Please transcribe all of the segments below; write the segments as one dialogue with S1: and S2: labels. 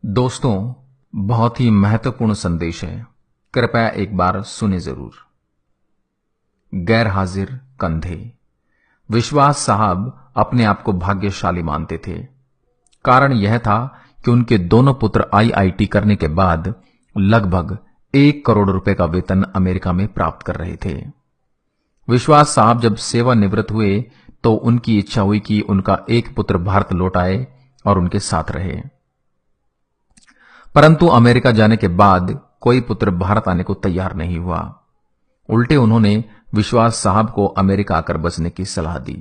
S1: दोस्तों, बहुत ही महत्वपूर्ण संदेश है। कृपया एक बार सुने जरूर। गैर हाजिर कंधे। विश्वास साहब अपने आप को भाग्यशाली मानते थे। कारण यह था कि उनके दोनों पुत्र आईआईटी करने के बाद लगभग 1 करोड़ रुपए का वेतन अमेरिका में प्राप्त कर रहे थे। विश्वास साहब जब सेवानिवृत्त हुए तो उनकी इच्छा हुई कि उनका एक पुत्र भारत लौट आए और उनके साथ रहे। परंतु अमेरिका जाने के बाद कोई पुत्र भारत आने को तैयार नहीं हुआ। उल्टे उन्होंने विश्वास साहब को अमेरिका आकर बसने की सलाह दी।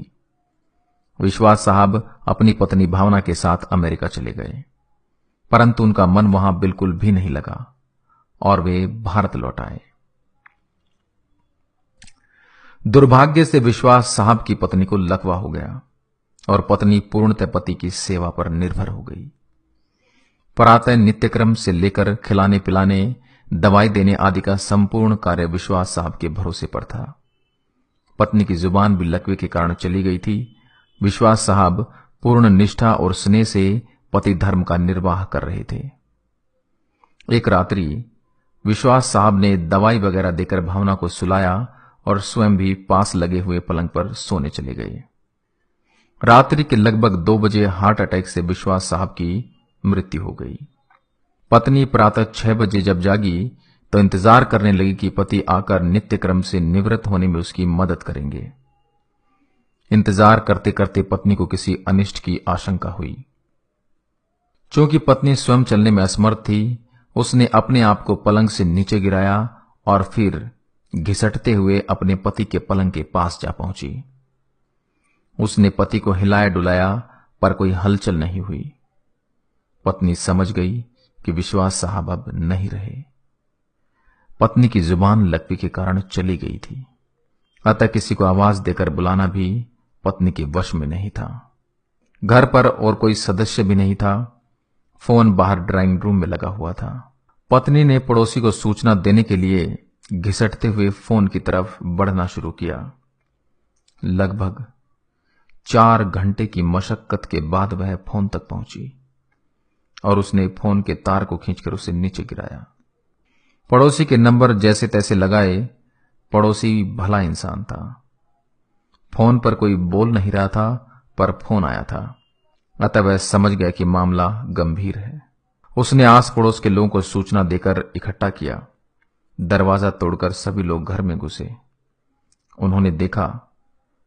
S1: विश्वास साहब अपनी पत्नी भावना के साथ अमेरिका चले गए, परंतु उनका मन वहां बिल्कुल भी नहीं लगा और वे भारत लौट आए। दुर्भाग्य से विश्वास साहब की पत्नी को लकवा हो गया और पत्नी पूर्णतः पति की सेवा पर निर्भर हो गई। प्रातः नित्यक्रम से लेकर खिलाने पिलाने, दवाई देने आदि का संपूर्ण कार्य विश्वास साहब के भरोसे पर था। पत्नी की जुबान भी लकवे के कारण चली गई थी। विश्वास साहब पूर्ण निष्ठा और स्नेह से पति धर्म का निर्वाह कर रहे थे। एक रात्रि विश्वास साहब ने दवाई वगैरह देकर भावना को सुलाया और स्वयं भी पास लगे हुए पलंग पर सोने चले गए। रात्रि के लगभग 2 बजे हार्ट अटैक से विश्वास साहब की मृत्यु हो गई। पत्नी प्रातः 6 बजे जब जागी तो इंतजार करने लगी कि पति आकर नित्यक्रम से निवृत्त होने में उसकी मदद करेंगे। इंतजार करते करते पत्नी को किसी अनिष्ट की आशंका हुई। चूंकि पत्नी स्वयं चलने में असमर्थ थी, उसने अपने आप को पलंग से नीचे गिराया और फिर घिसटते हुए अपने पति के पलंग के पास जा पहुंची। उसने पति को हिलाया डुलाया, पर कोई हलचल नहीं हुई। पत्नी समझ गई कि विश्वास साहब अब नहीं रहे। पत्नी की जुबान लकवे के कारण चली गई थी, अतः किसी को आवाज देकर बुलाना भी पत्नी के वश में नहीं था। घर पर और कोई सदस्य भी नहीं था। फोन बाहर ड्राइंग रूम में लगा हुआ था। पत्नी ने पड़ोसी को सूचना देने के लिए घिसटते हुए फोन की तरफ बढ़ना शुरू किया। लगभग 4 घंटे की मशक्कत के बाद वह फोन तक पहुंची और उसने फोन के तार को खींचकर उसे नीचे गिराया। पड़ोसी के नंबर जैसे तैसे लगाए। पड़ोसी भला इंसान था। फोन पर कोई बोल नहीं रहा था, पर फोन आया था, अतः वह समझ गया कि मामला गंभीर है। उसने आस पड़ोस के लोगों को सूचना देकर इकट्ठा किया। दरवाजा तोड़कर सभी लोग घर में घुसे। उन्होंने देखा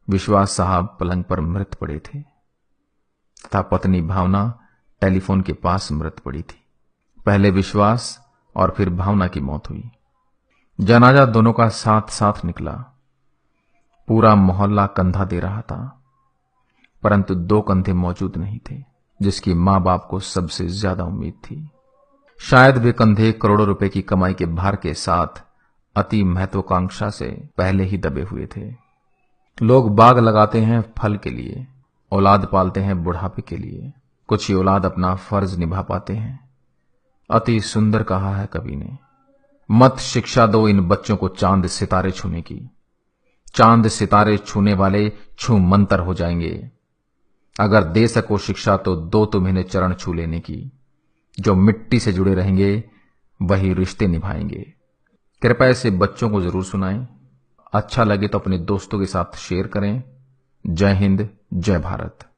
S1: विश्वास साहब पलंग पर मृत पड़े थे तथा पत्नी भावना टेलीफोन के पास मृत पड़ी थी। पहले विश्वास और फिर भावना की मौत हुई। जनाजा दोनों का साथ साथ निकला। पूरा मोहल्ला कंधा दे रहा था, परंतु 2 कंधे मौजूद नहीं थे जिसकी मां बाप को सबसे ज्यादा उम्मीद थी। शायद वे कंधे करोड़ों रुपए की कमाई के भार के साथ अति महत्वाकांक्षा से पहले ही दबे हुए थे। लोग बाग लगाते हैं फल के लिए, औलाद पालते हैं बुढ़ापे के लिए। कुछ ही औलाद अपना फर्ज निभा पाते हैं। अति सुंदर कहा है कवि ने, मत शिक्षा दो इन बच्चों को चांद सितारे छूने की। चांद सितारे छूने वाले छू मंतर हो जाएंगे। अगर दे सको शिक्षा तो दो तुम इन्हें चरण छू लेने की। जो मिट्टी से जुड़े रहेंगे वही रिश्ते निभाएंगे। कृपया इसे बच्चों को जरूर सुनाएं। अच्छा लगे तो अपने दोस्तों के साथ शेयर करें। जय हिंद, जय भारत।